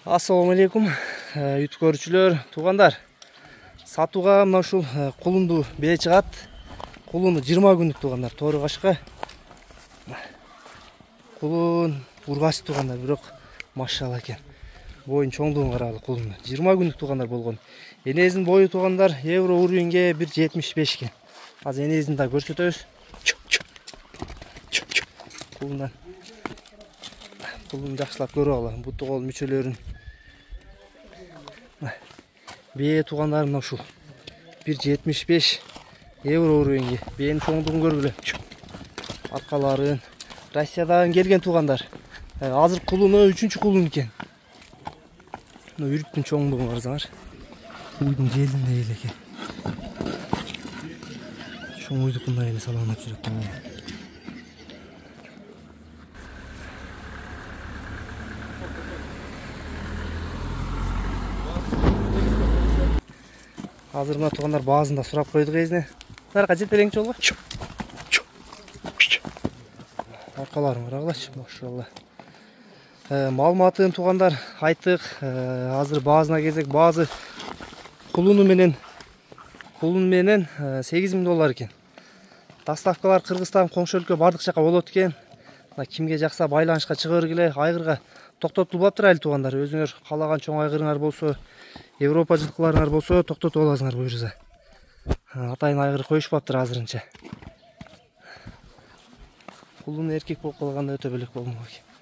Assalamu алейкум, YouTube көрүүчүлөр, туугандар. Сатууга мына ушул кулунду бээ чыгат. Кулуну 20 күндүк туугандар, тоору кашка. Кулун ургач туугандар, бирок машалла экен. Боюн чоңдугун карагыла кулунун. 20 күндүк туугандар болгон. Энесинин бою туугандар евро уровеньге 1.75 экен. Азыр энесин да көрсөтөбүз. Кулун жакшылап көрүп алалы. Буту кол мүчөлөрүн. Бээ туугандар мына ушул 1.75 евро уровеньге. Бээнин чоңдугун көргүлө. Аркаларын Россиядан келген туугандар. Азыр кулуну 3-чү кулун экен. Мына үрүттүн чоңдугун карасаңар. Уйдун желинде эле экен. Чоң уйдук мындай эле салганып жүрөт. Азыр мына туугандар баазында сурап койдук эзине. Нарга жетелеңчи болго. Аркаларын карагылачы, машалла. Маалыматын туугандар айттык. Азыр баазына келсек, баазы кулун менен $8.000 экен. Доставкалар Кыргызстан, коңшу өлкө бардык жака болот экен. Кимге жакса байланышка чыга бергиле, айгырга токтотулуп атыр туугандар. Өзүңөр калаган чоң айгырыңар болсо, Европа жылкыларыңар болсо токтотуп аласыңар буюрса. Атайын айгыр коюшпаптыр азырынча. Кулун эркек болуп калганда өтө белек болмок экен.